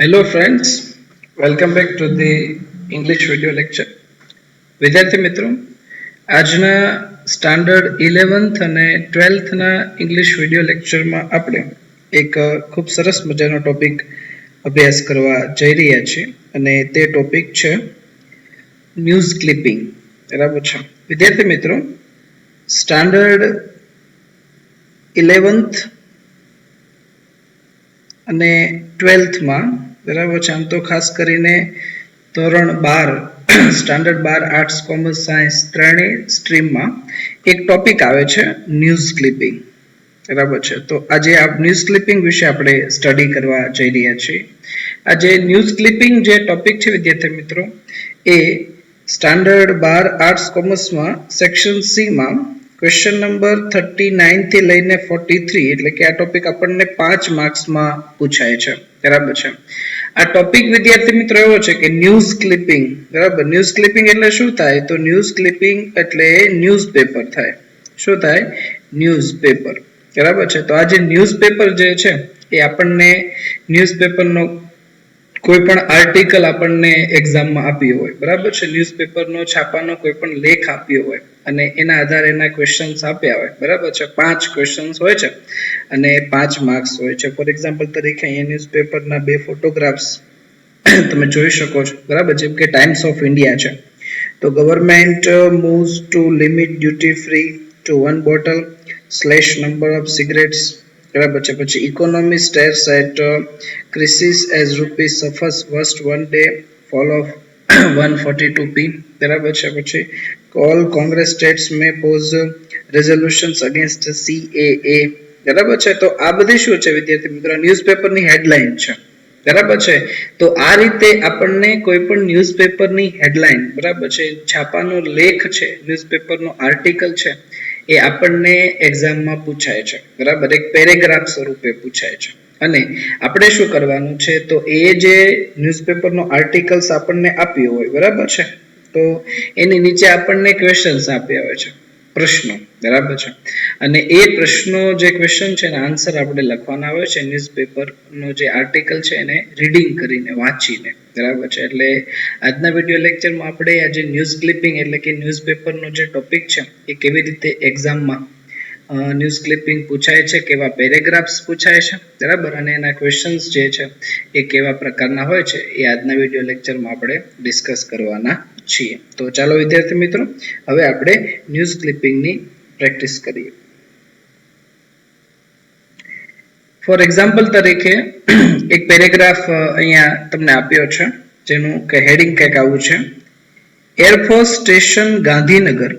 Hello friends, welcome back to the English video lecture. વિદ્યાર્થી મિત્રો, આજના સ્ટાન્ડર્ડ 11th અને 12th ના ઇંગ્લિશ વિડિયો લેક્ચરમાં આપણે એક ખૂબ સરસ મજાનો ટોપિક અભ્યાસ કરવા જઈ રહ્યા છીએ અને તે ટોપિક છે ન્યૂઝ ક્લિપિંગ. બરાબર છે વિદ્યાર્થી મિત્રો, સ્ટાન્ડર્ડ 11th અને 12th માં બરાબર છે. આમ તો ખાસ કરીને ધોરણ 12 સ્ટાન્ડર્ડ 12 આર્ટ્સ કોમર્સ સાયન્સ ત્રણેય સ્ટ્રીમમાં એક ટોપિક આવે છે ન્યૂઝ ક્લિપિંગ. બરાબર છે. તો આજે આ ન્યૂઝ ક્લિપિંગ વિશે આપણે સ્ટડી કરવા જઈ રહ્યા છીએ. આજે ન્યૂઝ ક્લિપિંગ જે ટોપિક છે વિદ્યાર્થી મિત્રો, એ સ્ટાન્ડર્ડ 12 આર્ટ્સ કોમર્સમાં સેક્શન સી માં ક્વેશ્ચન નંબર 39 થી લઈને 43, એટલે કે આ ટોપિક આપણને 5 માર્ક્સમાં પૂછાય છે. બરાબર છે. આ ટોપિક વિદ્યાર્થી મિત્રો એવો છે કે ન્યૂઝ ક્લિપિંગ. બરાબર, ન્યૂઝ ક્લિપિંગ એટલે શું થાય? તો ન્યૂઝ ક્લિપિંગ એટલે ન્યૂઝપેપર થાય. શું થાય? ન્યૂઝપેપર. બરાબર છે. તો આ જે ન્યૂઝપેપર જે છે એ આપણને ન્યૂઝપેપરનો કોઈ પણ આર્ટિકલ આપણને એક્ઝામમાં આપ્યો હોય, બરાબર છે, ન્યૂઝપેપરનો છાપાનો કોઈ પણ લેખ આપ્યો હોય અને એના આધારે એના ક્વેશ્ચન્સ આપ્યા હોય, બરાબર છે. 5 ક્વેશ્ચન્સ હોય છે અને 5 માર્ક્સ હોય છે. ફોર એક્ઝામ્પલ તરીકે અહીંયા ન્યૂઝપેપરના 2 ફોટોગ્રાફ્સ તમે જોઈ શકો છો, બરાબર. જેમ કે ટાઈમ્સ ઓફ ઇન્ડિયા છે, તો government moves to limit duty free to 1 bottle slash number of cigarettes. બરાબર છે. પછી economy stares at crisis as rupees suffers worst 1 day fall of 142p. બરાબર છે. પછી all Congress states may pass resolutions against CAA. બરાબર છે. તો આ બધી શું છે વિદ્યાર્થી મિત્રો? ન્યૂઝપેપરની હેડલાઇન છે. બરાબર છે. તો આ રીતે આપણને કોઈ પણ ન્યૂઝપેપરની હેડલાઇન, બરાબર છે, છાપાનો લેખ છે, ન્યૂઝપેપરનો આર્ટિકલ છે, એ આપણને એક્ઝામમાં પૂછાય છે. બરાબર, એક પેરેગ્રાફ સ્વરૂપે પૂછાય છે. અને આપણે શું કરવાનું છે? તો એ જે ન્યૂઝપેપરનો આર્ટિકલ્સ આપણને આપ્યો હોય, બરાબર છે, તો એની નીચે આપણને ક્વેશ્ચન્સ આપ્યા હોય છે, પ્રશ્નો. બરાબર છે. અને એ પ્રશ્નો જે ક્વેશ્ચન છે એના આન્સર આપણે લખવાના હોય છે ન્યૂઝપેપરનો જે આર્ટિકલ છે એને રીડિંગ કરીને, વાંચીને. બરાબર છે. એટલે આજના વિડીયો લેક્ચરમાં આપણે આજે ન્યૂઝ ક્લિપિંગ એટલે કે ન્યૂઝપેપરનો જે ટોપિક છે એ કેવી રીતે એક્ઝામમાં ન્યૂઝ ક્લિપિંગ પૂછાય છે, કેવા પેરેગ્રાફ્સ પૂછાય છે, બરાબર, અને એના ક્વેશ્ચન્સ જે છે એ કેવા પ્રકારના હોય છે એ આજના વિડીયો લેક્ચરમાં આપણે ડિસ્કસ કરવાના છીએ. તો ચાલો વિદ્યાર્થી મિત્રો, હવે આપણે ન્યૂઝ ક્લિપિંગની પ્રેક્ટિસ કરીએ. ફોર એક્ઝામ્પલ તરીકે એક પેરેગ્રાફ અહીંયા તમને આપ્યો છે, જેનું કે હેડિંગ કંઈક આવું છે: air force station Gandhinagar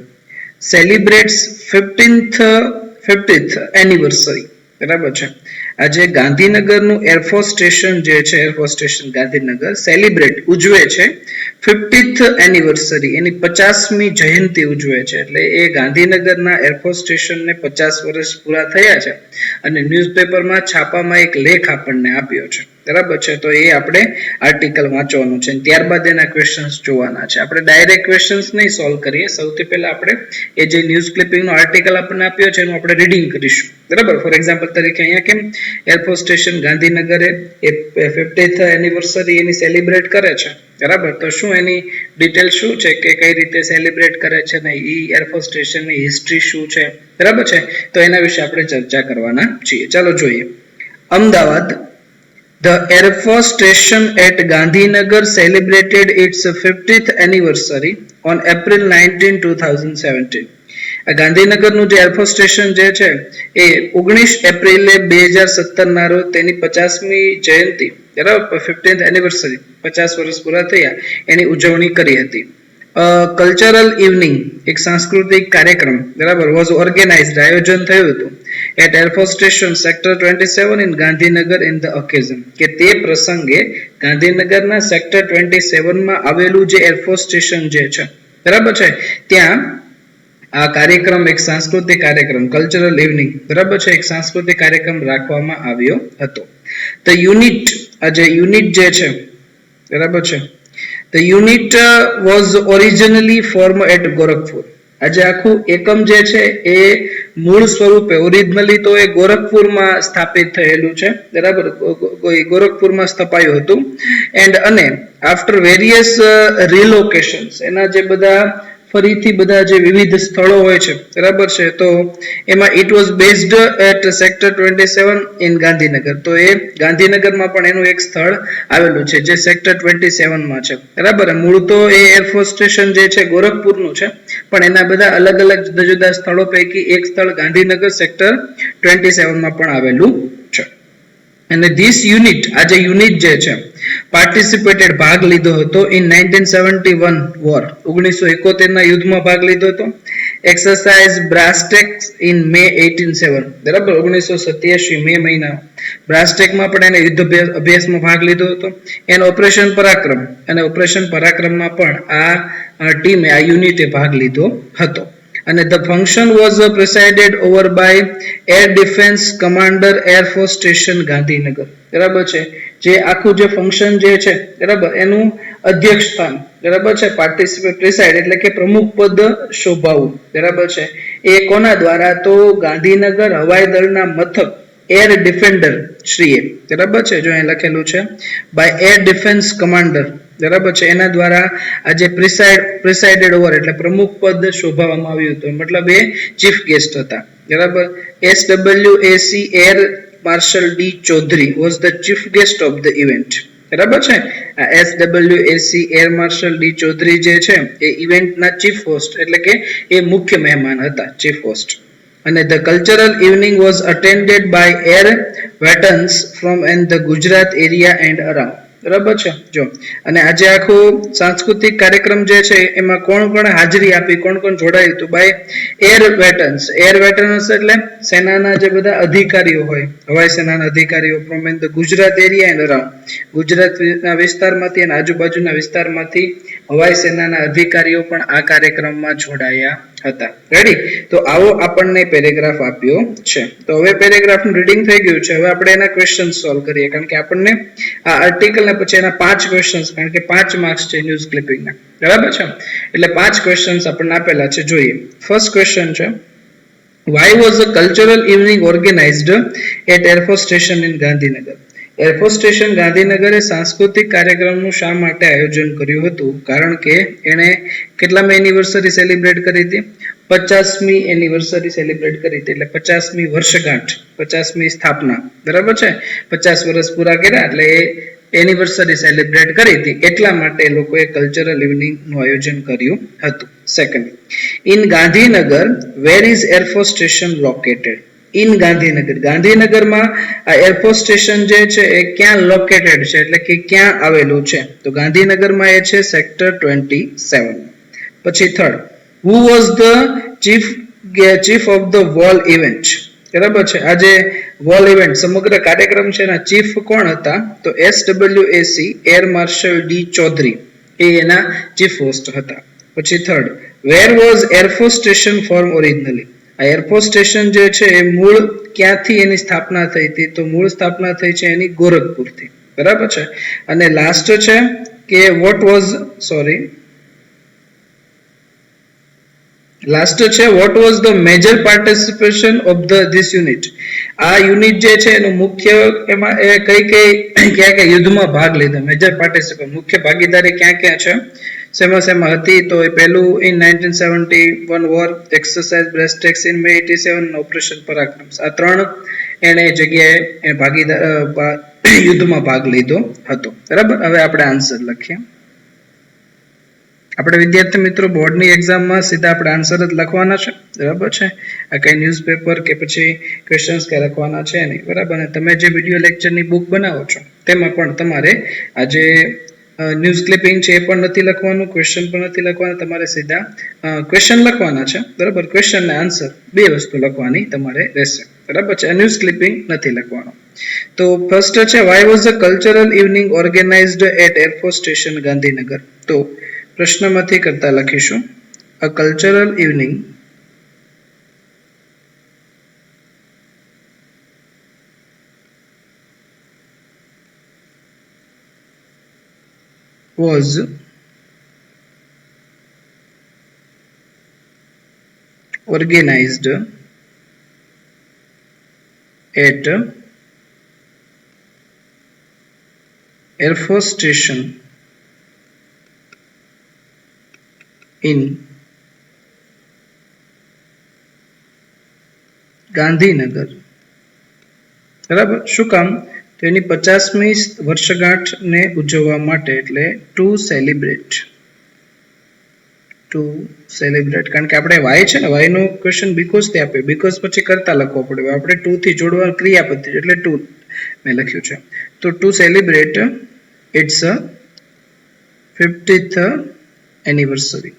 celebrates 50th anniversary. બરાબર છે. આજે ગાંધીનગરનું એરફોર્સ સ્ટેશન જે છે, એરફોર્સ સ્ટેશન ગાંધીનગર સેલિબ્રેટ ઉજવે છે 50th એનિવર્સરી, એની 50મી જયંતિ ઉજવે છે. એટલે એ ગાંધીનગરના એરફોર્સ સ્ટેશનને 50 વર્ષ પૂરા થયા છે અને ન્યૂઝપેપરમાં છાપામાં એક લેખ આપણને આપ્યો છે. બરાબર છે. તો એ આપણે આર્ટિકલ વાંચવાનું છે, ત્યારબાદ એના ક્વેશ્ચન્સ જોવાના છે. આપણે ડાયરેક્ટ ક્વેશ્ચન્સ નહીં સોલ્વ કરીએ. સૌથી પહેલા આપણે એ જે ન્યૂઝ ક્લિપિંગનો આર્ટિકલ આપણને આપ્યો છે એનું આપણે રીડિંગ કરીશું. બરાબર. ફોર એક્ઝામ્પલ તરીકે અહીંયા કેમ એરફોર્સ સ્ટેશન ગાંધીનગરે એ 50th એનિવર્સરી એની સેલિબ્રેટ કરે છે. બરાબર. તો શું એની ડિટેલ શું છે કે કઈ રીતે સેલિબ્રેટ કરે છે ને એ એરફોર્સ સ્ટેશનની હિસ્ટ્રી શું છે, બરાબર છે, તો એના વિશે આપણે ચર્ચા કરવાના છીએ. ચાલો જોઈએ. Ahmedabad. The Air Force Station at Gandhinagar celebrated its 50th anniversary on April 19, 2017. ગાંધીનગરનું જે એરફોર્સ સ્ટેશન જે છે એ 19 એપ્રિલે 2017 ના રોજ તેની 50મી જયંતિ, બરાબર, 50th એનિવર્સરી, 50 વર્ષ પૂરા થયા, એની ઉજવણી કરી હતી. કલ્ચરલ ઇવનિંગ, એક સાંસ્કૃતિક કાર્યક્રમ, બરાબર, વોઝ ઓર્ગેનાઇઝડ, આયોજન થયું હતું at air force station sector 27 in Gandhinagar in the occasion, કે તે પ્રસંગે ગાંધીનગરના સેક્ટર 27માં આવેલું જે એરફોર્સ સ્ટેશન જે છે, બરાબર છે, ત્યાં આ કાર્યક્રમ એક સાંસ્કૃતિક કાર્યક્રમ, કલ્ચરલ ઇવનિંગ, બરાબર છે, એક સાંસ્કૃતિક કાર્યક્રમ રાખવામાં આવ્યો હતો. ધ યુનિટ, આ જે યુનિટ જે છે, બરાબર છે, the unit was originally form at Gorakhpur. આજે આખું એકમ જે છે એ મૂળ સ્વરૂપે ઓરિજિનલી તો એ ગોરખપુરમાં સ્થાપિત થયેલું છે, બરાબર, કોઈ ગોરખપુરમાં સ્થપાયું હતું એન્ડ અને આફ્ટર વેરિયસ રિલોકેશન્સ એના જે બધા ફરીથી બધા જે વિવિધ સ્થળો હોય છે બરાબર છે તો એમાં it was based at sector 27 in Gandhinagar તો એ ગાંધીનગરમાં પણ એનું એક સ્થળ આવેલું છે જે સેક્ટર 27 માં છે બરાબર મૂળ તો એ એરફોર્સ સ્ટેશન જે છે ગોરખપુરનું છે પણ એના બધા અલગ અલગ જુદા જુદા સ્થળો પૈકી એક સ્થળ ગાંધીનગર સેક્ટર 27 માં પણ આવેલું છે અને ધીસ યુનિટ આ જે યુનિટ જે છે પાર્ટિસિપેટેડ ભાગ લીધો હતો ઇન 1971 વોર 1971 ના યુદ્ધમાં ભાગ લીધો હતો એક્સરસાઇઝ બ્રાસ્ટેક્સ ઇન મે 1807 બરાબર 1987 મે મહિના બ્રાસ્ટેકમાં પણ એને યુદ્ધ અભ્યાસમાં ભાગ લીધો હતો એન ઓપરેશન પરાક્રમ અને ઓપરેશન પરાક્રમમાં પણ આ ટીમે આ યુનિટે ભાગ લીધો હતો અને the function was presided over by air defence commander air force station Gandhinagar બરાબર છે જે આખું જે ફંક્શન જે છે બરાબર એનું અધ્યક્ષ સ્થાન બરાબર છે પાર્ટિસિપેટ પ્રિસાઇડ એટલે કે પ્રમુખ પદ શોભાવું બરાબર છે એ કોના દ્વારા તો ગાંધીનગર હવાઈ દળના મથક એર ડિફેન્ડર શ્રીએ બરાબર છે જો અહીં લખેલું છે બાય એર ડિફેન્સ કમાન્ડર બરાબર છે એના દ્વારા આ જે પ્રિસાઇડેડ ઓવર એટલે પ્રમુખ પદ શોભાવવામાં આવ્યું હતું મતલબ એ ચીફ ગેસ્ટ હતા બરાબર SWAC air marshal D Chaudhary was the chief guest of the event બરાબર છે આ SWAC air marshal D Chaudhary જે છે એ ઇવેન્ટના ચીફ હોસ્ટ એટલે કે એ મુખ્ય મહેમાન હતા ચીફ હોસ્ટ અને the cultural evening was attended by air veterans from and the Gujarat area and around બરાબર છે જો અને આજે આખો સાંસ્કૃતિક કાર્યક્રમ જે છે એમાં કોણ કોણ હાજરી આપી કોણ કોણ જોડાયું હતું બાય એર વેટર્ન્સ એટલે સેનાના જે બધા અધિકારીઓ હોય હવાઈ સેનાના અધિકારીઓ from and the Gujarat area and around ગુજરાતના વિસ્તારમાંથી અને આજુબાજુના વિસ્તારમાંથી હવાઈ સેનાના અધિકારીઓ પણ આ કાર્યક્રમમાં જોડાયા હતા રેડી તો આવો આપણને પેરેગ્રાફ આપ્યો છે તો હવે પેરેગ્રાફનું રીડિંગ થઈ ગયું છે હવે આપણે એના ક્વેશ્ચન સોલ્વ કરીએ કારણ કે આપણને આ આર્ટિકલ ને પછી એના 5 ક્વેશ્ચન્સ કારણ કે 5 માર્ક્સ છે ન્યૂઝ ક્લિપિંગના બરાબર છે એટલે 5 ક્વેશ્ચન્સ આપણને આપેલા છે જોઈએ ફર્સ્ટ ક્વેશ્ચન છે why was a cultural evening organized at Air Force Station in Gandhinagar air force station ગાંધીનગરે સાંસ્કૃતિક કાર્યક્રમનું શા માટે આયોજન કર્યું હતું કારણ કે એણે કેટલામી એનિવર્સરી સેલિબ્રેટ કરી હતી 50મી એનિવર્સરી સેલિબ્રેટ કરી હતી એટલે 50મી વર્ષગાંઠ 50મી સ્થાપના બરાબર છે 50 વર્ષ પૂરા કર્યા એટલે એ એનિવર્સરી સેલિબ્રેટ કરી હતી એટલા માટે લોકોએ કલ્ચરલ ઇવનિંગ નું આયોજન કર્યું હતું second in Gandhinagar where is air force station located in ગાંધીનગરમાં આ એરફોર્સ સ્ટેશન જે છે એ ક્યાં લોકેટેડ છે એટલે કે ક્યાં આવેલું છે તો ગાંધીનગરમાં એ છે સેક્ટર 27 પછી third who was the chief of the wall event બરાબર છે આ જે વોલ ઇવેન્ટ સમગ્ર કાર્યક્રમ છે એના ચીફ કોણ હતા તો SWAC air marshal D Chaudhary એ એના ચીફ હોસ્ટ હતા પછી third where was air force station form originally આ એરફોર્સ સ્ટેશન જે છે એ મૂળ ક્યાંથી એની સ્થાપના થઈ હતી તો મૂળ સ્થાપના થઈ છે એની ગોરખપુરથી બરાબર છે અને લાસ્ટ છે કે what was the major participation of this unit આ યુનિટ જે છે એનું મુખ્ય એમાં એ ક્યાં યુદ્ધમાં ભાગ લીધો મેજર પાર્ટિસિપેશન મુખ્ય ભાગીદારી ક્યાં ક્યાં છે શેમાં હતી તો એ પહેલું in 1971 war exercise Brasstacks in May 87 operation Parakram આ ત્રણ એને જગ્યાએ ભાગીદાર યુદ્ધમાં ભાગ લીધો હતો બરાબર હવે આપણે આન્સર લખીએ આપણે વિદ્યાર્થી મિત્રો બોર્ડની એક્ઝામમાં સીધા આપણે આન્સર જ લખવાના છે બરાબર છે આ કઈ ન્યૂઝપેપર કે પછી ક્વેશ્ચન્સ કે લખવાના છે નહીં બરાબર અને તમે જે વિડીયો લેક્ચરની બુક બનાવો છો તેમાં પણ તમારે આજે ન્યૂઝ ક્લિપિંગ છે એ પણ નથી લખવાનું ક્વેશ્ચન પણ નથી લખવાના તમારે સીધા ક્વેશ્ચન લખવાના છે બરાબર ક્વેશ્ચન ને આન્સર બે વસ્તુ લખવાની તમારે રહેશે બરાબર છે ન્યૂઝ ક્લિપિંગ નથી લખવાનું તો ફર્સ્ટ છે why was the cultural evening organised at air force station Gandhinagar તો પ્રશ્નમાંથી કરતા લખીશું a cultural evening was organized at air force station in Gandhinagar. બરાબર. શું કામ? તો એની 50મી વર્ષગાંઠને ઉજવવા માટે, એટલે ટુ સેલિબ્રેટ. કારણ કે આપણે વાય છે ને, વાય નો ક્વેશ્ચન બીકોઝ થી આપે, બીકોઝ પછી કરતા લખવો પડે, આપણે ટુ થી જોડવા ક્રિયાપદ એટલે ટુ મેં લખ્યું છે. તો to celebrate its 50th anniversary.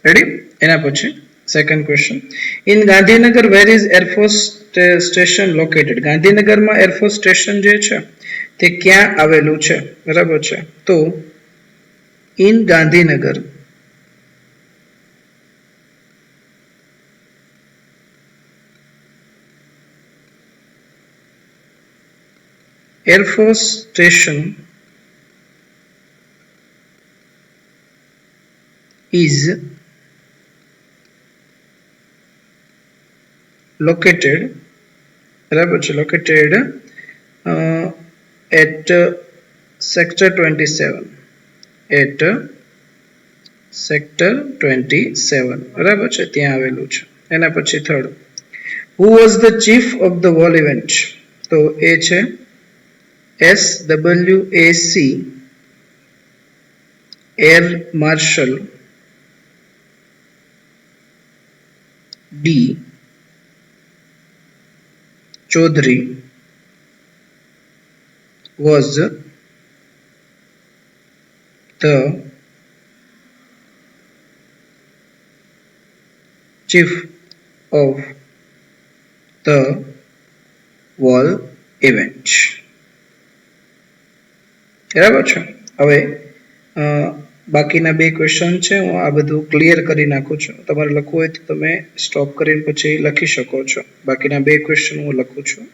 Ready? એના પછી second question, in Gandhinagar where is air force station located? ગાંધીનગરમાં એરફોર્સ સ્ટેશન જે છે તે ક્યાં આવેલું છે? બરાબર છે. તો in Gandhinagar air force station is located, બરાબર છે, located at sector 27, at sector 27, બરાબર છે, ત્યાં આવેલું છે. એના પછી third, who was the chief of the whole event? તો એ છે SWAC air marshal D Chaudhary was the chief of the whole event. બરાબર છે. હવે બાકીના બે ક્વેશ્ચન છે, હું આ બધું ક્લિયર કરી નાખું છું. તમારે લખવું હોય તો તમે સ્ટોપ કરીને પછી લખી શકો છો. બાકીના બે ક્વેશ્ચન હું લખું છું.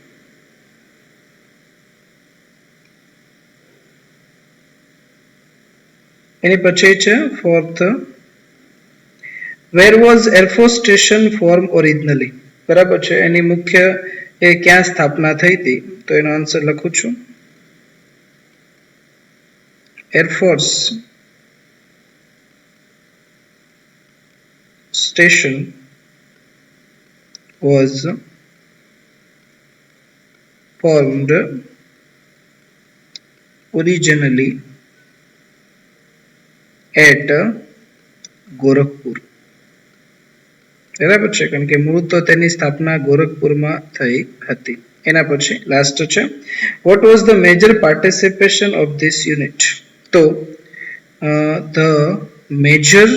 એની પછી છે fourth, wear was air force station form originally? બરાબર છે. એની મુખ્ય એ ક્યાં સ્થાપના થઈ હતી? તો એનો આન્સર લખું છું, air force station was formed originally at Gorakhpur. બરાબર છે, કારણ કે મૂળ તો તેની સ્થાપના ગોરખપુરમાં થઈ હતી. એના પછી લાસ્ટ છે, what was the major participation of this unit? તો the major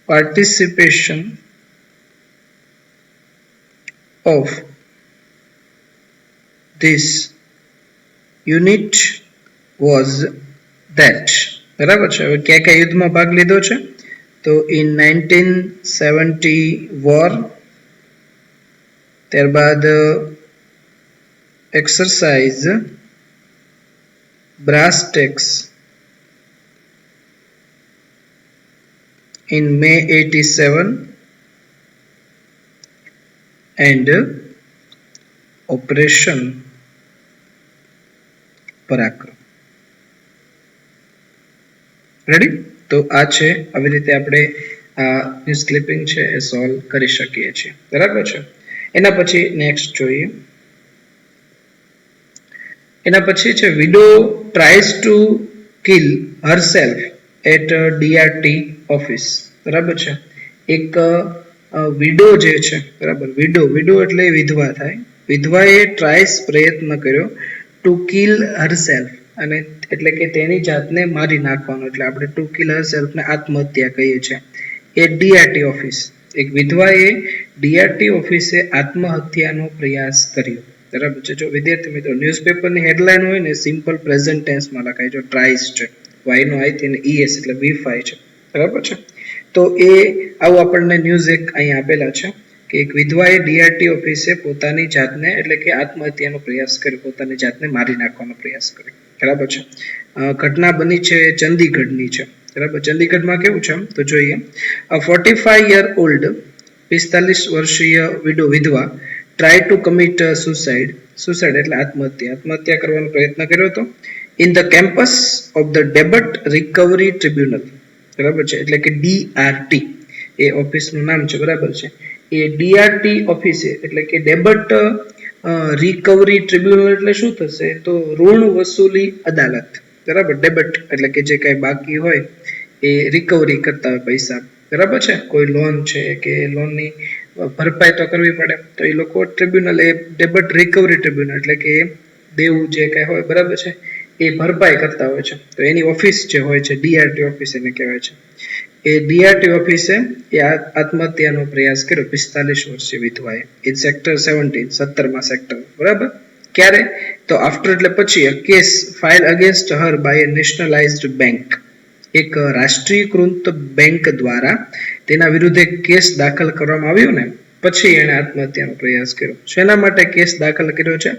participation of this unit was that. બરાબર છે. હવે ક્યાં ક્યાં યુદ્ધમાં ભાગ લીધો છે? તો ઇન 1970 વોર, ત્યારબાદ exercise brass tax in May 87 and Operation પરાક્રમ. રેડી? તો આ છે, આવી રીતે આપણે આ ન્યૂઝ ક્લિપિંગ છે એ સોલ્વ કરી શકીએ છીએ. બરાબર છે. એના પછી નેક્સ્ટ જોઈએ. એના પછી છે, widow tries to kill herself at DRT office. બરાબર છે. એક વિડો જે છે, બરાબર, વિડો એટલે વિધવા થાય. વિધવાએ ટ્રાઇસ પ્રયત્ન કર્યો ટુ કિલ હરસેલ્ફ, અને એટલે કે તેની જાતને મારી નાખવાનો, એટલે આપણે ટુ કિલ હરસેલ્ફ ને આત્મહત્યા કહીએ છીએ. એ DRT ઓફિસ, એક વિધવાએ DRT ઓફિસે આત્મહત્યાનો પ્રયાસ કર્યો. બરાબર છે. જો વિદ્યાર્થી મિત્રો ન્યૂઝપેપરની હેડલાઇન હોય ને, સિમ્પલ પ્રેઝન્ટ ટેન્સમાં લખાય. જો ટ્રાઇસ છે, વાય નો આઈ તેને ES એટલે V5 છે. બરાબર છે. તો એ આવું આપણને ન્યૂઝ એક અહીંયા આપેલા છે કે એક વિધવાએ DRT ઓફિસે પોતાની જાતને, એટલે કે આત્મહત્યાનો પ્રયાસ કર્યો, પોતાની જાતને મારી નાખવાનો પ્રયાસ કર્યો. બરાબર છે. ઘટના બની છે ચંદીગઢની છે. બરાબર. ચંદીગઢમાં કેવું છે તો જોઈએ. 45-year-old 45 વર્ષીય વિધવા ટ્રાય ટુ કમિટ સુસાઇડ એટલે આત્મહત્યા કરવાનો પ્રયત્ન કર્યો હતો in the campus of the ડેબટ રિકવરી ટ્રિબ્યુનલ. બરાબર છે, એટલે કે DRT એ ઓફિસનું નામ છે. બરાબર છે, એ DRT ઓફિસે એટલે કે ડેબટ રિકવરી ટ્રિબ્યુનલ એટલે શું થશે? તો ઋણ વસૂલી અદાલત. બરાબર, ડેબટ એટલે કે જે કઈ બાકી હોય એ રિકવરી કરતા હોય પૈસા. બરાબર છે, કોઈ લોન છે કે લોનની ભરપાઈ તો કરવી પડે, તો એ લોકો ટ્રિબ્યુનલ એ ડેબટ રિકવરી ટ્રિબ્યુનલ એટલે કે દેવું જે કઈ હોય, બરાબર છે, એ ભરપાઈ કરતા હોય છે. તો એની ઓફિસ જે હોય છે DRT ઓફિસ એને કહેવાય છે. એ DRT ઓફિસે એ આત્મહત્યાનો પ્રયાસ કર્યો 45 વર્ષીય વિધવાએ ઇન સેક્ટર 17 સેક્ટર. બરાબર, ક્યારે? તો આફ્ટર એટલે પછી case file against her by a nationalised bank. એક રાષ્ટ્રીયકૃત બેંક દ્વારા તેના વિરુદ્ધ એક કેસ દાખલ કરવામાં આવ્યો ને પછી એણે આત્મહત્યાનો પ્રયાસ કર્યો. શેના માટે કેસ દાખલ કર્યો છે?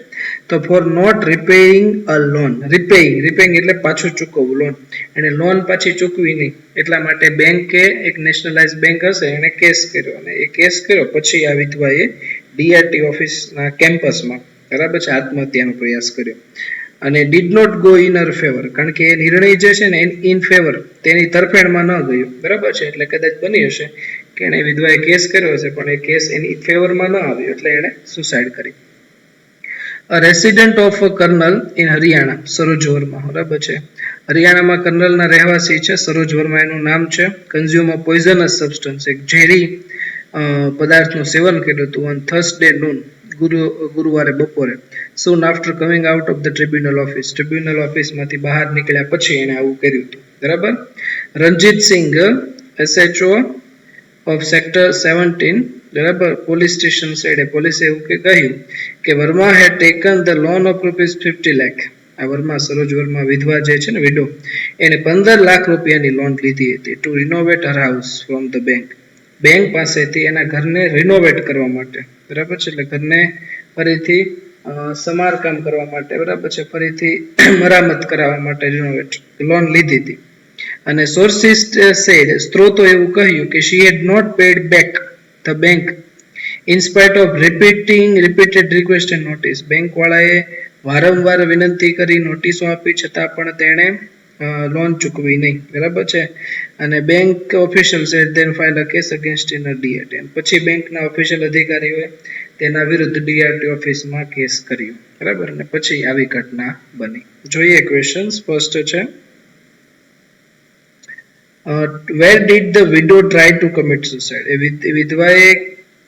તો ફોર નોટ રિપેઇંગ અ લોન. રિપેઇંગ એટલે પાછું ચૂકવવું લોન. એને લોન પાછી ચૂકવી નહીં એટલા માટે બેંકે, એક નેશનલાઇઝ બેંક હશે, એને કેસ કર્યો અને એ કેસ કર્યો પછી આ વિધવાએ DRT ઓફિસના કેમ્પસમાં, બરાબર છે, આત્મહત્યાનો પ્રયાસ કર્યો. અને did not go in her favour, કારણ કે એ નિર્ણય જે છે ને ઇન ફેવર તેની તરફેણમાં ન ગયો. બરાબર છે, એટલે કદાચ બની હશે કે એને વિધવાએ કેસ કર્યો હશે પણ એ કેસ એની ફેવરમાં ન આવ્યો એટલે એણે સુસાઇડ કરી. Resident of Karnal in Haryana, Saroj Verma. બરાબર છે, હરિયાણામાં કર્નલના રહેવાસી છે સરોજ વર્મા એનું નામ છે. કન્ઝ્યુમ અ પોઈઝનસ સબસ્ટન્સ, એક ઝેરી પદાર્થનું સેવન કર્યું હતું ઓન થર્સડે નૂન, ગુરુવારે બપોરે. soon after coming out of the tribunal ઓફિસમાંથી બહાર નીકળ્યા પછી એને આવું કર્યું હતું. બરાબર. Ranjit Singh SHO of sector 17, બરાબર, પોલીસ સ્ટેશન સાઈડે પોલીસે એવું કહ્યું કે Verma had taken the loan of ₹50 lakh. આ વર્મા, સરોજ વર્મા વિધવા જે છે ને, વિડો, એને 15 લાખ રૂપિયાની લોન લીધી હતી to renovate her house from the bank પાસેથી એના ઘરને રિનોવેટ કરવા માટે. બરાબર છે, એટલે ઘરને ફરીથી સમારકામ કરવા માટે, બરાબર છે, ફરીથી મરામત કરાવવા માટે રિનોવેટ લોન લીધી હતી. અને સોર્સિસ સેડ, સ્ત્રોતો એવું કહ્યું કે she had not paid back the bank in spite of repeated request and notice. Bank વાળાએ વારંવાર વિનંતી કરી, નોટિસો આપી, છતાં પણ તેણે લોન ચૂકવી નહીં. બરાબર છે, અને bank official said then file a case against in DRT. પછી બેંકના ઓફિશિયલ અધિકારીઓએ તેના વિરુદ્ધ DRT ઓફિસમાં કેસ કર્યો. બરાબર, અને પછી આવી ઘટના બની. જોઈએ ક્વેશ્ચન. ફર્સ્ટ છે, where did the widow try to commit suicide? એ વિધવાએ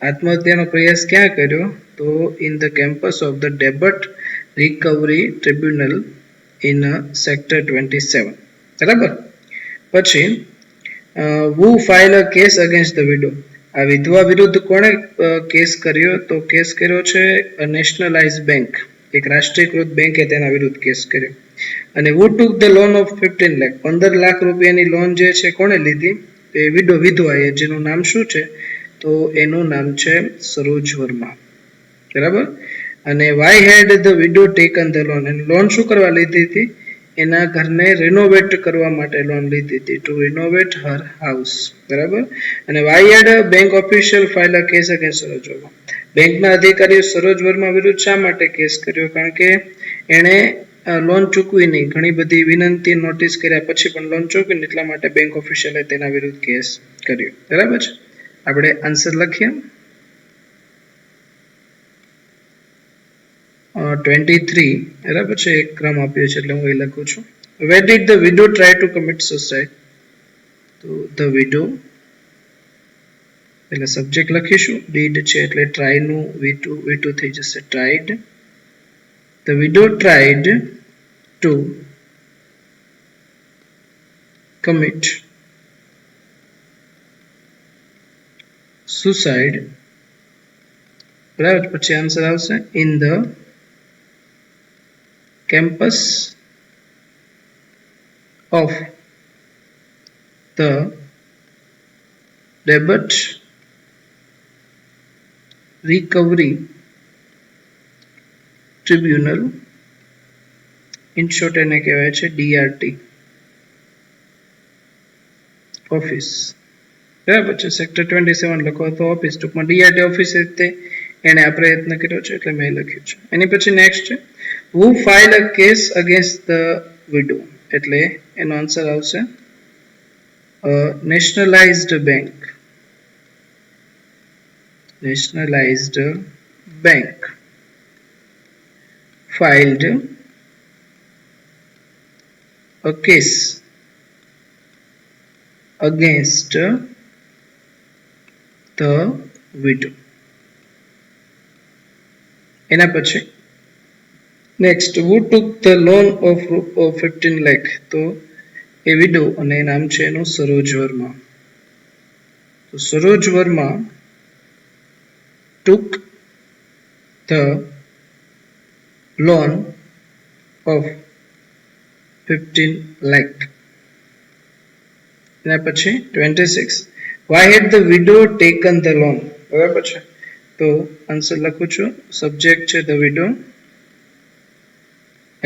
આત્મહત્યાનો પ્રયાસ ક્યાં કર્યો? તો in the campus of the ડેબટ રિકવરી ટ્રિબ્યુનલ ઇન સેક્ટર 27. બરાબર. પછી who filed a case against the widow? આ વિધવા વિરુદ્ધ કોણે કેસ કર્યો? તો કેસ કર્યો છે નેશનલાઇઝ બેંક, એક રાષ્ટ્રીયકૃત બેંકે તેના વિરુદ્ધ કેસ કર્યો. અને who took the loan of 15 lakh? 15 lakh રૂપિયાની લોન જે છે કોણે લીધી? એ વિધવાએ, જેનું નામ શું છે? તો એનું નામ છે સરોજ વર્મા. બરાબર. અને why had the widow taken the loan? અને લોન શું કરવા લીધી હતી? એના ઘરને રિનોવેટ કરવા માટે લોન લીધી હતી, ટુ રિનોવેટ હર હાઉસ. બરાબર. અને why had a bank official filed a case against સરોજ વર્મા? બેંકના અધિકારીઓ સરોજ વર્મા વિરુદ્ધ શા માટે કેસ કર્યો? કારણ કે એણે લોન ચૂકવી નહીં, ઘણી બધી વિનંતી, નોટિસ કર્યા પછી પણ લોન ચૂકવી નહીં, એટલા માટે બેંક ઓફિશિયલે તેના વિરુદ્ધ કેસ કર્યો. બરાબર છે. આપણે આન્સર લખીએ. 23, બરાબર છે, એક ક્રમ આપ્યો છે એટલે હું એ લખું છું. Where did the widow try to commit suicide? તો the widow એટલે સબ્જેક્ટ લખીશું, did છે એટલે try નું V2 થઈ જશે, tried. The widow tried to commit suicide. બરાબર, પછી આન્સર આવશે in the campus of the debit recovery tribunal, in short એને કહેવાય છે DRT ઓફિસ. બરાબર છે. સેક્ટર 27 લખો તો ઓફિસ, ટૂંકમાં ડીઆરટી ઓફિસ તે એને આ પ્રયત્ન કર્યો છે એટલે મેં લખ્યું છે. એની પછી નેક્સ્ટ છે who filed a case against the widow, એટલે એનો આન્સર આવશે nationalized bank. Nationalized bank filed a case against the widow. એના પછી next who took the loan of 15 lakh, તો એ વિડો અને નામ છે એનું સરોજ વર્મા. તો સરોજ Verma took the loan of 15 lakh. એના પછી 26 why had the widow taken the loan, બરાબર છે. તો આન્સર લખું છું, સબ્જેક્ટ છે the widow,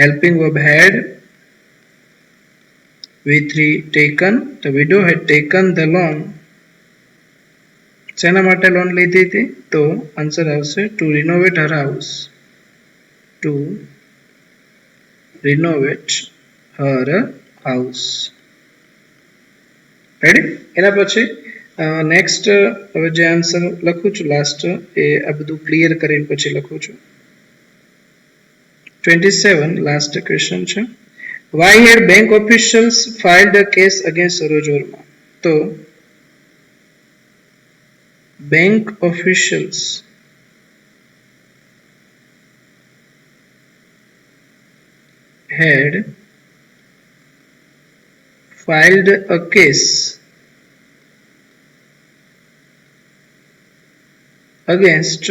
helping verb had, V3 taken, the widow had taken the loan. શેના માટે લોન લીધી હતી? તો આન્સર આવશે to renovate her house, to renovate her house. Ready? એના પછી નેક્સ્ટ હવે જે આન્સર લખું છું લાસ્ટ એ આ બધું ક્લિયર કરીને પછી લખું છું. 27 લાસ્ટ ક્વેશ્ચન છે why had bank officials filed a case against Saroj Verma. તો bank officials had filed a case against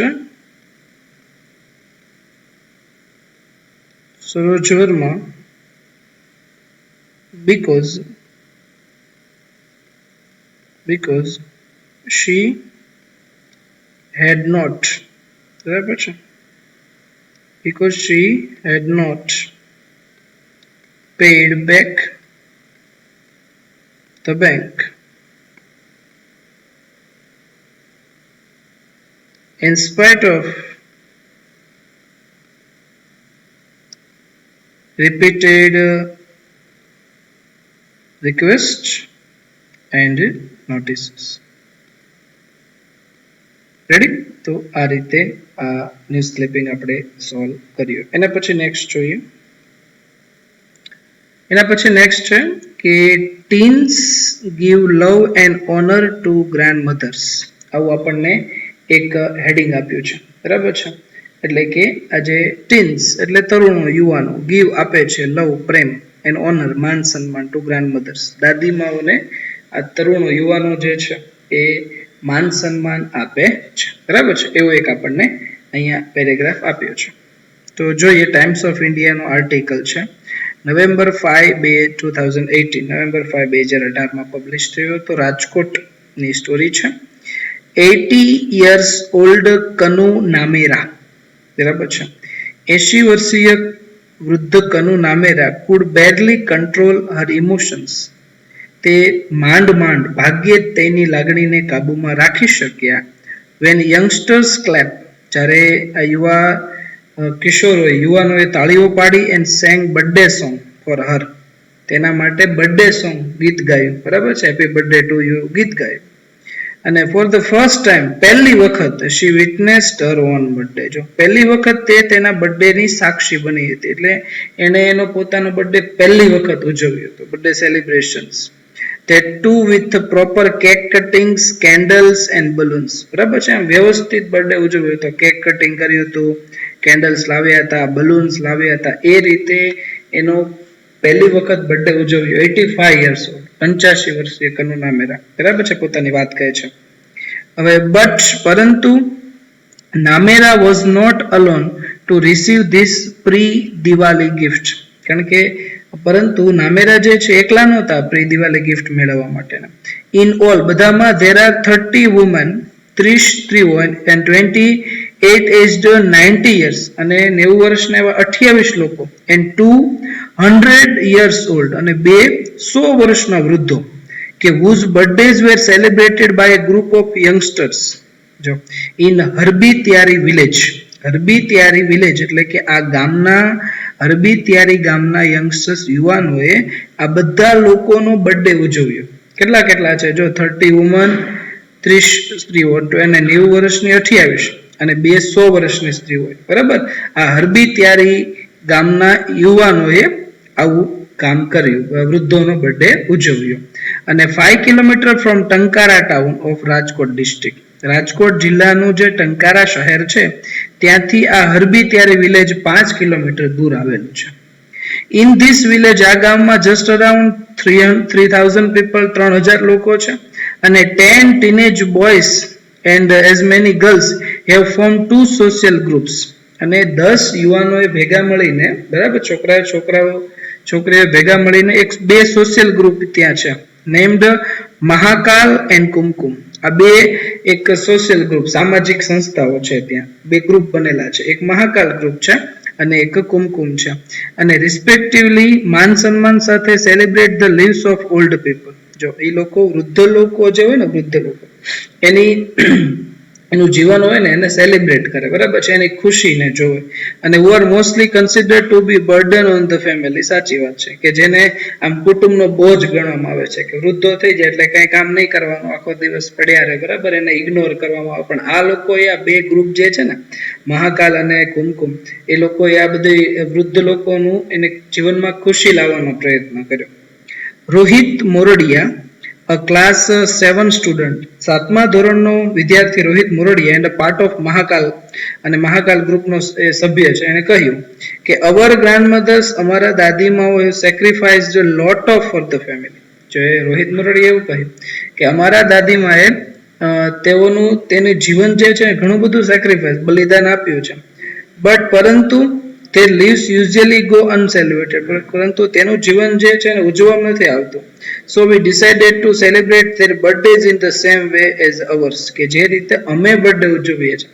Saroj Verma because she had not, બરાબર છે, because she had not paid back the bank in spite of repeated requests and notices. Ready? તો આ રીતે આ news clipping આપણે solve કર્યું. એના પછી નેક્સ્ટ જોઈએ. એના પછી નેક્સ્ટ છે કે teens give love and honour to grandmothers. આવું આપણને એક હેડિંગ આપ્યું છે, બરાબર છે. એટલે કે આજે ટીન્સ એટલે તરુણો, યુવાનો, ગીવ આપે છે લવ પ્રેમ એન્ડ ઓનર માન સન્માન ટુ ગ્રાન્ડ મધર્સ, દાદીમાઓને આ તરુણો યુવાનો જે છે એ માન સન્માન આપે છે, બરાબર છે. એવો એક આપણને અહીંયા પેરેગ્રાફ આપ્યો છે. તો જોઈએ ટાઈમ્સ ઓફ ઇન્ડિયાનો આર્ટિકલ છે નવેમ્બર 5 2018, નવેમ્બર 5 2018 પબ્લિશ થયો હતો. રાજકોટની સ્ટોરી છે. 80 years old કનુ નામેરા, બરાબર છે. 80 વર્ષીય વૃદ્ધ Kanu નામેરા could barely control her emotions. તે માંડ ભાગ્યે તેની લાગણીને કાબૂમાં રાખી શક્યા. when youngsters clap, જ્યારે આ યુવા કિશોરોએ યુવાનોએ તાળીઓ પાડી and sang birthday song for her, તેના માટે બર્થડે સોંગ ગીત ગાયું, બરાબર છે, હેપી બર્થડે ટુ યુ ગીત ગાયું. અને ફોર ધ ફર્સ્ટ ટાઈમ પહેલી વખત શી વિટનેસ્ડ હર ઓન બર્થડે, જો પહેલી વખત તે તેના બર્થડેની સાક્ષી બની હતી, એટલે એણે એનો પોતાનો બર્થડે પહેલી વખત ઉજવ્યો હતો, birthday celebrations. that too with proper cake cuttings, candles and balloons, બરાબર છે. આમ વ્યવસ્થિત બર્થડે ઉજવ્યો હતો, કેક કટિંગ કર્યું હતું, કેન્ડલ્સ લાવ્યા હતા, બલૂન્સ લાવ્યા હતા, એ રીતે એનો પહેલી વખત બર્થડે ઉજવ્યો. 85 years old, 85 વર્ષીય કનુ નામેરા, બરાબર છે, પોતાની વાત કહે છે. હવે પરંતુ Namera was not alone to receive this pre Diwali gift, કારણ કે પરંતુ નામેરા જે છે એકલા નહોતા પ્રી દિવાળી ગિફ્ટ મેળવવા માટેના. ઇન ઓલ બધામાં there are 30 women, 30 સ્ત્રીઓ and 28 aged 90 years, અને 90 વર્ષના એવા 28 લોકો, and 200 years old, અને 100 વર્ષના વૃદ્ધો, કે whose birthdays were celebrated by a group of youngsters જો in હરબીતિયારી વિલેજ. હરબીતિયારી વિલેજ એટલે કે આ ગામના હરબીતિયારી ગામના યંગસ્ટર્સ યુવાનોએ આ બધા લોકોનો બર્થડે ઉજવ્યો. કેટલા કેટલા છે જો 30 વુમન, 30 સ્ત્રીઓ અને 90 વર્ષની 28 અને 200 વર્ષની સ્ત્રી હોય. બરાબર, આ હરબીતિયારી ગામના યુવાનોએ આવું કામ કર્યું, વૃદ્ધોનો બર્થડે ઉજવ્યો. અને 5 kilometre from Tankara town of Rajkot district, Rajkot જિલ્લાનું જે ટંકારા શહેર છે ત્યાંથી આ હરબીતિયારી વિલેજ 5 કિલોમીટર દૂર આવેલું છે. ઇન ધીસ વિલેજ, આ ગામમાં જસ્ટ અરાઉન્ડ 3000 પીપલ, 3000 લોકો છે. અને 10 teenage boys and as many girls have form 2 social groups. અને 10 યુવાનોએ ભેગા મળીને, બરાબર, છોકરીઓ ભેગા મળીને બે સોશિયલ ગ્રુપ ત્યાં છે, નેમ્ડ મહાકાલ એન્ડ કુમકુમ. આ બે એક સોશિયલ ગ્રુપ, સામાજિક સંસ્થાઓ છે, ત્યાં બે ગ્રુપ બનેલા છે. એક મહાકાલ ગ્રુપ છે અને એક કુમકુમ છે. અને રિસ્પેક્ટિવલી માન સન્માન સાથે celebrate the leaves of old people. જો એ લોકો વૃદ્ધ લોકો જે હોય ને, વૃદ્ધ લોકો એનું જીવન હોય ને એને સેલિબ્રેટ કરે, બરાબર છે, એની ખુશીને જોવે. અને who are mostly considered to be burden on the family. સાચી વાત છે કે જેને આમ કુટુંબનો બોજ ગણવામાં આવે છે, કે વૃદ્ધો થઈ જાય એટલે કઈ કામ નહીં કરવાનું, આખો દિવસ પડ્યા રહે, બરાબર, એને ઇગ્નોર કરવામાં આવે. પણ આ લોકોએ આ બે ગ્રુપ જે છે ને, મહાકાલ અને કુમકુમ, એ લોકોએ આ બધી વૃદ્ધ લોકોનું એને જીવનમાં ખુશી લાવવાનો પ્રયત્ન કર્યો. રોહિત મોરડિયા, a class 7 student, 7મા ધોરણનો વિદ્યાર્થી રોહિત મોરડિયા એન્ડ પાર્ટ ઓફ મહાકાલ, અને મહાકાલ ગ્રુપનો સભ્ય છે, એને કહ્યું કે અવર ગ્રાન્ડમધર્સ, અમારા દાદીમાઓએ sacrificed lot of for the family. જો એ રોહિત મોરડિયા એવું કહ્યું કે અમારા દાદીમાએ તેનું જીવન જે છે ઘણું બધું સેક્રિફાઈસ, બલિદાન આપ્યું છે. બટ પરંતુ તે લીવ્સ યુઝ્યુઅલી ગો અનસેલિબ્રેટેડ, પરંતુ તેનું જીવન જે છે ને ઉજવવામાં નથી આવતું. So we decided to celebrate their birthdays in the same way as ours, કે જે રીતે અમે બર્થડે ઉજવીએ છીએ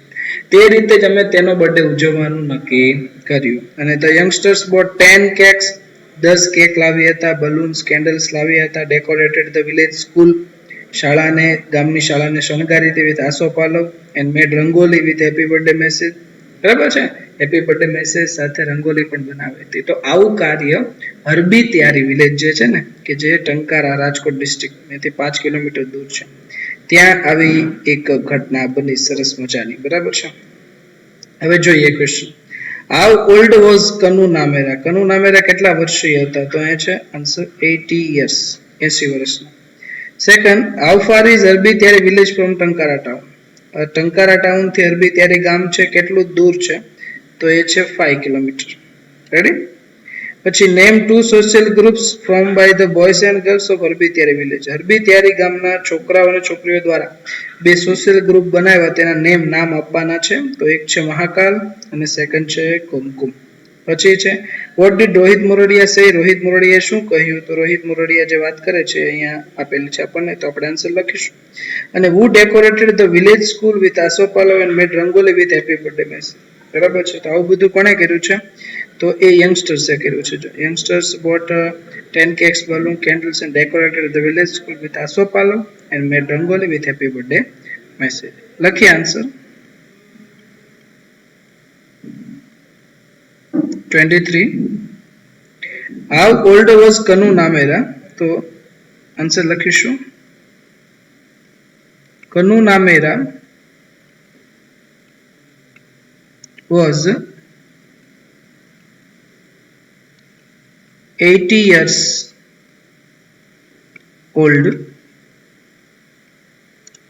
તે રીતે જ અમે તેનો બર્થડે ઉજવવાનું નક્કી કર્યું. અને the youngsters boat 10 cakes, 10 cake લાવ્યા હતા, બલૂન્સ, કેન્ડલ્સ લાવ્યા હતા, ડેકોરેટેડ ધ વિલેજ સ્કૂલ, ગામની શાળાને શણગારી હતી with Asopalav, and made rangoli with happy birthday message. બરાબર છે, હેપી બર્થડે મેસેજ સાથે રંગોલી પણ બનાવી હતી. તો આવું કાર્ય હરબીતિયારી વિલેજ જે છે ને, કે જે ટંકારા રાજકોટ ડિસ્ટ્રિક્ટથી 5 કિલોમીટર દૂર છે, ત્યાં આવી એક ઘટના બની સરસ મજાની. બરાબર છે. હવે જોઈએ question, how old was Kanu Namera. Kanu Namera કેટલા વર્ષીય હતા? તો અહીંયા છે આન્સર 80 years, 80 વર્ષના. Second, how far is Harbitiyari village from Tankara town. Tankara town થી હરબીતિયારી ગામ છે કેટલું દૂર છે? તો એ છે 5 કિલોમીટર. રેડી? પછી name 2 social groups form by the boys and girls of Harbitiyari village. Harbitiyari ગામના છોકરાઓ અને છોકરીઓ દ્વારા બે સોશિયલ ગ્રુપ બનાવ્યા, તેના નામ આપવાના છે. તો એક છે મહાકાલ અને સેકન્ડ છે કુમકુમ. પછી છે વોટ ડીડ રોહિત મોરડિયા સે. રોહિત મોરડિયા શું કહ્યું? તો રોહિત મોરડિયા જે વાત કરે છે અહીંયા આપેલી છે આપણને, તો આપણે આન્સર લખીશું. અને who decorated the village school with asopalo and made rangoli with happy birthday message. બરાબર છે. તો આવું બધું કોણે કર્યું છે? તો એ યંગસ્ટર્સે કર્યું છે. Youngsters bought 10 cakes, balloon, candles and decorated the village school with asopalo and made rangoli with happy birthday message. લખીએ answer 23. How old was Kanu Namera? તો આન્સર લખીશું Kanu Namera was 80 years old.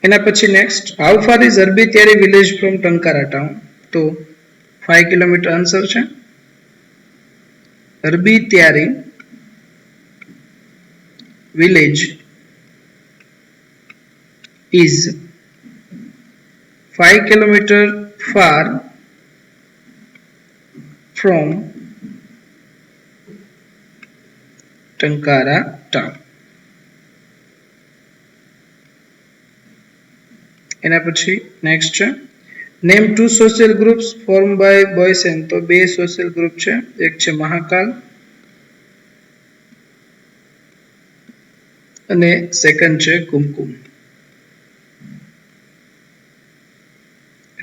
એના પછી next, how far is Harbitiyari village from Tankara town? તો 5 kilometre answer છે. હરબીતિયારી village is 5 kilometer far from Tankara town. એના પછી next છે name 2 social groups form by boys and. તો બે સોશિયલ ગ્રુપ છે, એક છે મહાકાલ અને સેકન્ડ છે કુમકુમ.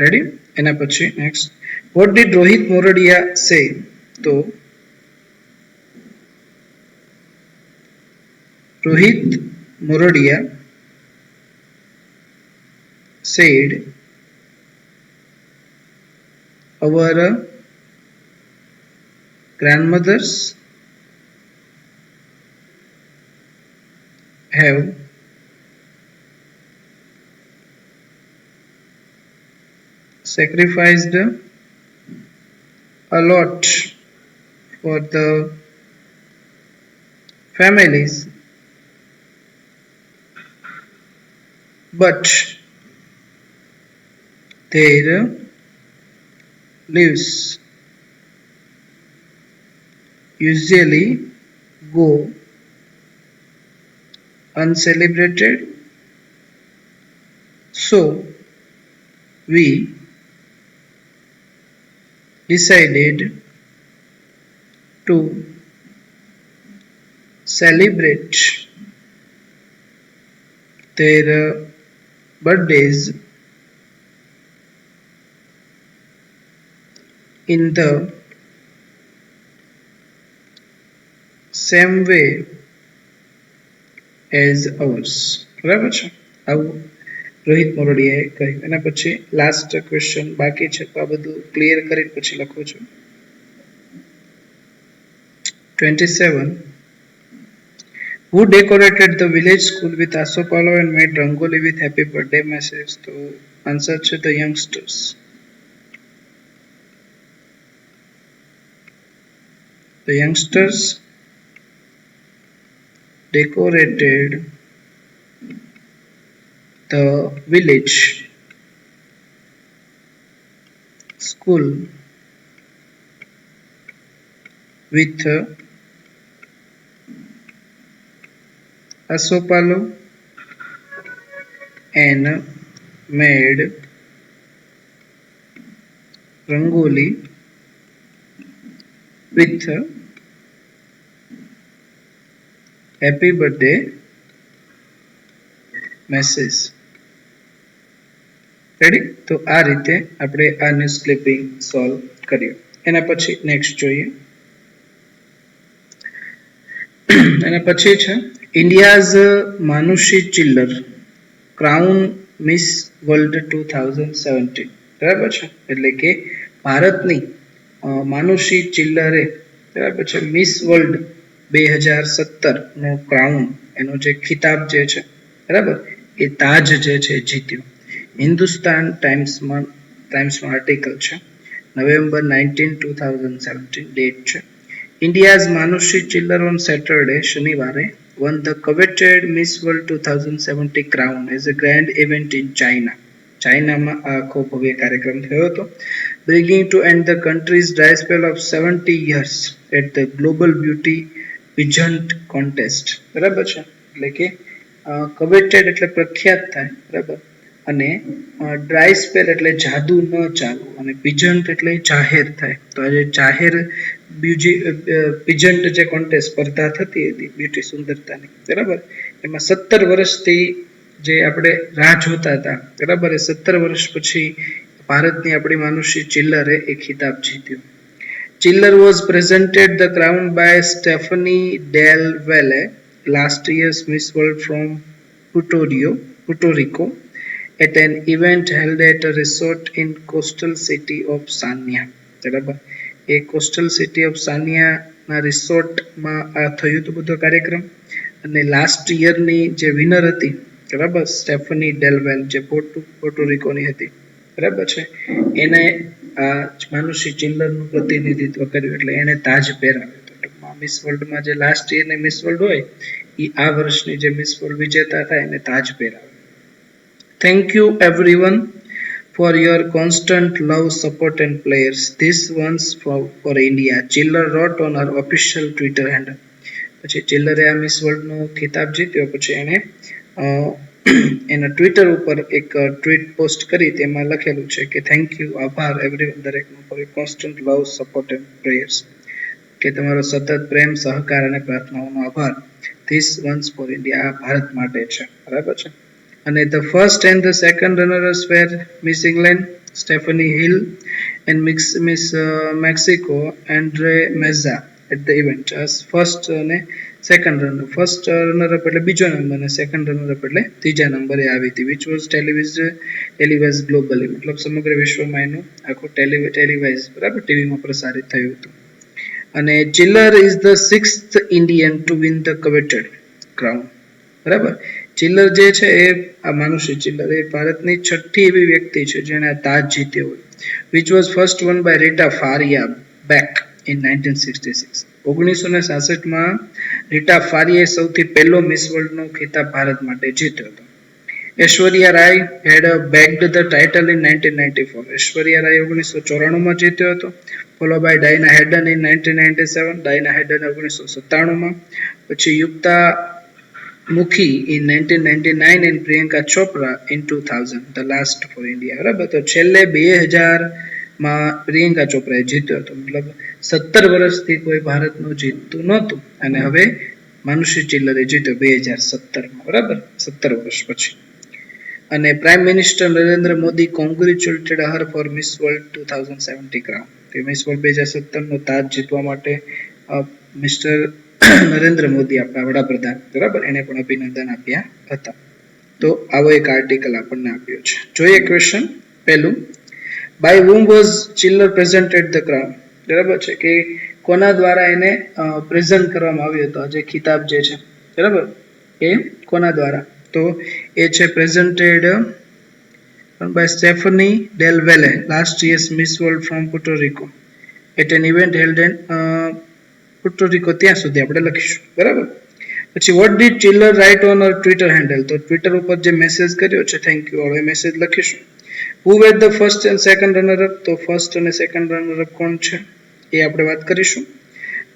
રેડી? એના પછી નેક્સ્ટ, વોટ ડીડ રોહિત મોરડિયા સે? તો રોહિત મોરડિયા said our grandmothers have sacrificed a lot for the families, but their lives usually go uncelebrated, so we decided to celebrate their birthdays in the same way as ours. બરાબર છે? આવું રોહિત મોરડિયાએ કહ્યું. એના પછી last question બાકી છે, તો આ બધું ક્લિયર કરીને પછી લખું છું. 27. Who decorated the village school with asopalo and made rangoli with happy birthday message? તો આન્સર છે the youngsters. The youngsters decorated the village school with asopalo and made rangoli with happy birthday message. Ready? તો આ રીતે આપણે આ news clipping solve કર્યું. એના પછી નેક્સ્ટ જોઈએ. એના પછી છે India's Manushi Chhillar crown Miss World 2017. બરાબર છે? એટલે કે ભારતની માનુષી ચિલ્લરે બરાબર છે મિસ વર્લ્ડ 2017 નો ક્રાઉન, એનો જે ખિતાબ જે છે બરાબર, એ તાજ જે છે જીત્યો. હિન્દુસ્તાન ટાઈમ્સમાં આર્ટિકલ છે, નવેમ્બર 19, 2017 ડેટ છે. India's Manushi Chiller on Saturday, શનિવારે, won the coveted Miss World 2017 crown as a grand event in China. ચાઇનામાં આ આખો ભવ્ય કાર્યક્રમ થયો હતો. Bringing to end the country's dry spell of 70 years at the Global Beauty Pageant Contest. બરાબર છે? એટલે કે coveted એટલે પ્રખ્યાત થાય, બરાબર, અને ડ્રાય સ્પેલ એટલે જાદુ ન ચાલુ, અને પિજન્ટ એટલે જાહેર થાય. તો આજે જાહેર પિજન્ટ જે કોન્ટેસ્ટ સ્પર્ધા થતી હતી બ્યુટી સુંદરતાની, બરાબર, એમાં 17 વર્ષથી જે આપણે રાહ જોતા હતા, બરાબર, એ 17 વર્ષ પછી ભારતની આપણી માનુષી ચિલ્લરે એ ખિતાબ જીત્યો. Chiller was presented the crown by Stephanie Del Valle, last year's Miss World from Puerto Rico, at an event held at a resort in coastal city of Sanya. બરાબર, એ કોસ્ટલ સિટી ઓફ સાનિયાના રિસોર્ટમાં આ થયું હતું બધો કાર્યક્રમ. અને last યરની જે winner હતી, બરાબર, સ્ટેફની ડેલવેલ, જે પોર્ટોરિકોની હતી, બરાબર છે, એને આ માનુષી ચિલ્લરનું પ્રતિનિધિત્વ કર્યું, એટલે એને તાજ પહેરાવ્યો હતો. ટૂંકમાં મિસ વર્લ્ડમાં જે લાસ્ટ યરની મિસ વર્લ્ડ હોય એ આ વર્ષની જે મિસ વર્લ્ડ વિજેતા થાય એને તાજ પહેરાવ્યો. Thank you everyone for your constant love, support and prayers. This one's for India. Chiller wrote on her official Twitter handle. પછી ચિલ્લરે આ મિસ વર્લ્ડનો ખિતાબ જીત્યો પછી એણે એના ટ્વિટર ઉપર એક ટ્વીટ પોસ્ટ કરી, તેમાં લખેલું છે કે થેન્ક યુ, આભાર એવરીવન, દરેકનો for constant love, support and prayers, કે તમારો સતત પ્રેમ, સહકાર અને પ્રાર્થનાઓનો આભાર. ધીસ વન્સ ફોર ઇન્ડિયા, આ ભારત માટે છે, બરાબર છે. અને the first and the second runners were Miss England Stephanie Hill and Miss Mexico Andrea Meza at the event. First અને સેકન્ડ રનર, ફર્સ્ટ રનરઅપ એટલે બીજો નંબર અને સેકન્ડ રનરઅપ એટલે ત્રીજા નંબરે આવી હતી. વિચ વોઝ ટેલિવાઇઝ ગ્લોબલી, મતલબ સમગ્ર વિશ્વમાં એનું આખું ટેલિવાઇઝ, બરાબર, ટીવીમાં પ્રસારિત થયું હતું. અને Chhillar is the sixth Indian to win the coveted crown, બરાબર. ચિલ્લર જે છે એ આ માનુષી ચિલ્લર એ ભારતની છઠ્ઠી એવી વ્યક્તિ છે જેણે આ તાજ જીત્યો હોય. Which was first won by Rita Faria back in 1966. 1966માં રીટા ફારિયાએ સૌથી પહેલો મિસ વર્લ્ડનો ખિતાબ ભારત માટે જીત્યો હતો. Aishwarya Rai had bagged the title in 1994. Aishwarya Rai 1994માં જીત્યો હતો. Follow by Diana Hayden in 1997. Diana Hayden 1997માં. પછી Yukta Mukhi in 1999 and Priyanka Chopra in 2000, the last for India. બરાબર, તો છેલ્લે 2000માં પ્રિયંકા ચોપરાએ જીત્યો હતો. મતલબ 17 વર્ષથી કોઈ ભારતનું જીતતું નહોતું અને હવે માનુષી ચિલ્લરે જીત્યો 2017માં, બરાબર, 17 વર્ષ પછી. અને prime minister Narendra Modi congratulated her for Miss World 2070 crown. કે મિસ વર્લ્ડ 2017નો તાજ જીતવા માટે મિસ્ટર નરેન્દ્ર મોદી, આપણા વડાપ્રધાન, બરાબર, એને પણ અભિનંદન આપ્યા હતા. તો આવો એક આર્ટિકલ આપણને આપ્યો છે. જોઈએ ક્વેશ્ચન પહેલું, by whom was Chhillar presented the crown. બરાબર છે કે કોના દ્વારા એને પ્રેઝન્ટ કરવામાં આવ્યો હતો, જે ખિતાબ જે છે, બરાબર, એ કોના દ્વારા? તો એ છે presented by Stephanie Del Valle, last years Miss World from Puerto Rico at an event held in Puerto Rico. ત્યાં સુધી આપણે લખીશું, બરાબર. પછી what did Chhillar write on her Twitter handle. તો ટ્વિટર ઉપર જે મેસેજ કર્યો છે થેન્ક યુ વાળો, એ મેસેજ લખીશું. Who were the first and second runner up. તો ફર્સ્ટ અને સેકન્ડ રનરઅપ કોણ છે એ આપણે વાત કરીશું.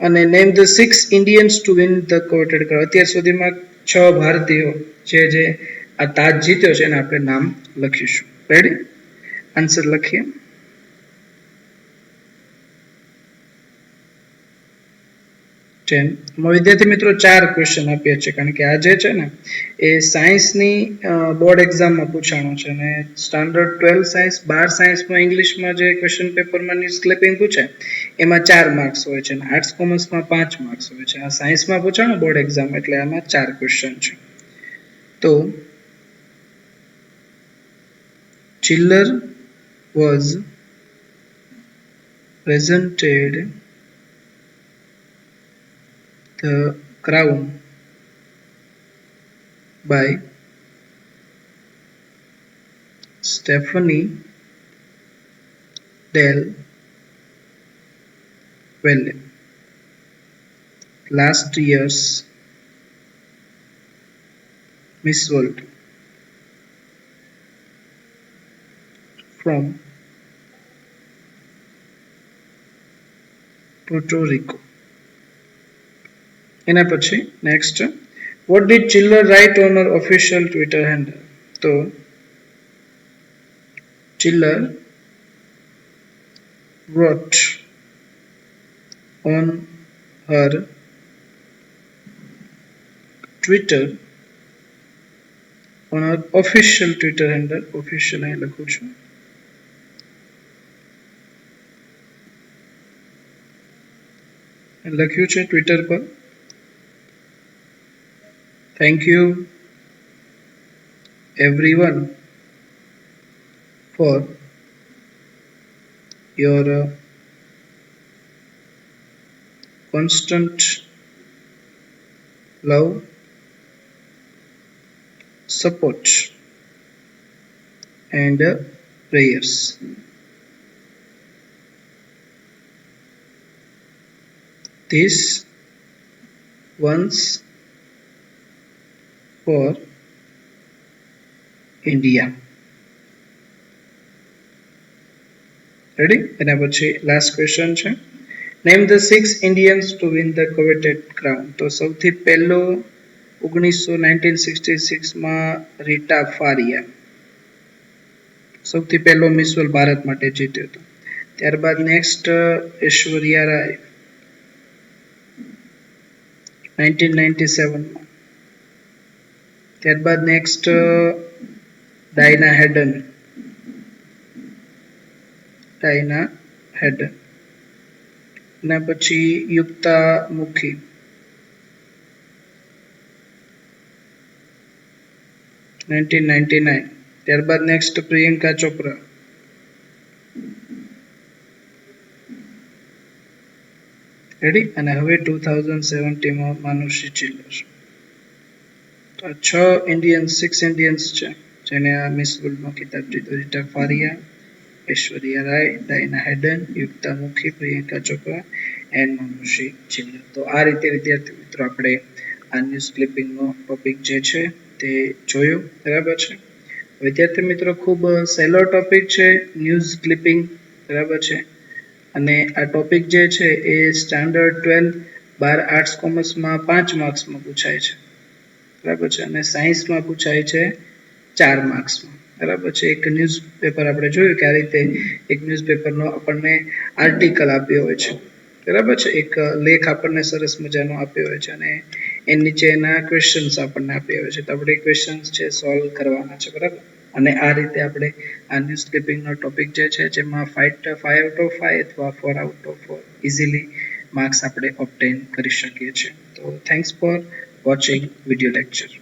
અને name the 6 Indians to win the coveted crown. અત્યાર સુધીમાં 6 ભારતીયો જે આ તાજ જીત્યો છે એને આપણે નામ લખીશું. રેડી? આન્સર લખીએ. વિદ્યાર્થી મિત્રો 4 ક્વેશ્ચન આપ્યા છે, કારણ કે આ જે છે ને એ સાયન્સની બોર્ડ એક્ઝામમાં પૂછાણું છે અને સ્ટાન્ડર્ડ 12 સાયન્સ 12 સાયન્સમાં ઇંગ્લિશમાં જે ક્વેશ્ચન પેપરમાં ન્યૂઝ ક્લિપિંગ પૂછે એમાં 4 માર્ક્સ હોય છે અને આર્ટ્સ કોમર્સમાં 5 માર્ક્સ હોય છે. આ સાયન્સમાં પૂછાણું બોર્ડ એક્ઝામ એટલે આમાં 4 ક્વેશ્ચન છે. તો ચિલ્લર was presented the crown by Stephanie Del Valle, last year's Miss World from Puerto Rico. એના પછી next, what did Chhillar write on her official Twitter handle. તો Chhillar wrote on her Twitter, on her official Twitter handle, official અહીં લખું છું, લખ્યું છે Twitter પર, thank you everyone for your constant love, support and prayers. This once for India. Ready? એના પછી last question છે, name the 6 Indians to win the coveted crown. તો સૌથી પહેલો 1966માં રીટા ફારિયા સૌથી પહેલો મિસ વર્લ્ડ ભારત માટે જીત્યો હતો. ત્યારબાદ નેક્સ્ટ ઐશ્વર્યા રાય 1997 માં. ત્યારબાદ નેક્સ્ટ ડાયના હેડન. એના પછી યુક્તા મુખી. 1999. ત્યારબાદ નેક્સ્ટ પ્રિયંકા ચોપરા. રેડી. અને હવે 2017 માં માનુષી ચિલ્લર. તો 6 ઇન્ડિયન્સ છે જેને આ મિસ વર્લ્ડનો ખિતાબ જીત્યો. રીટા ફારિયા, ऐश्वर्या राय, डायना हेडन, युक्ता मुखी, प्रियंका चोपड़ा એન્ડ માનુષી ચિલ્લર. તો આ રીતે વિદ્યાર્થી મિત્રો આપણે આ ન્યૂઝ ક્લિપિંગનો ટોપિક જે છે તે જોયો. બરાબર છે વિદ્યાર્થી મિત્રો, ખૂબ સહેલો ટોપિક છે ન્યૂઝ ક્લિપિંગ. બરાબર છે. અને આ ટોપિક જે છે એ સ્ટાન્ડર્ડ 12 12 આર્ટ્સ કોમર્સમાં 5 માર્ક્સમાં પૂછાય છે. બરાબર છે. અને સાયન્સમાં પૂછાય છે 4 માર્ક્સમાં. બરાબર છે. એક ન્યૂઝપેપર આપણે જોયું કે આ રીતે એક ન્યૂઝપેપરનો આપણને આર્ટિકલ આપ્યો હોય છે. બરાબર છે. એક લેખ આપણને સરસ મજાનો આપ્યો હોય છે અને એની નીચે એના ક્વેશ્ચન્સ આપણને આપ્યા હોય છે. તો આપણે ક્વેશ્ચન્સ છે સોલ્વ કરવાના છે. બરાબર. અને આ રીતે આપણે આ ન્યૂઝ ક્લિપિંગનો ટોપિક જે છે જેમાં 5 આઉટ ઓફ 5 અથવા 4 આઉટ ઓફ 4 ઇઝીલી માર્ક્સ આપણે ઓબ્ટેન કરી શકીએ છીએ. તો thanks for watching video lecture.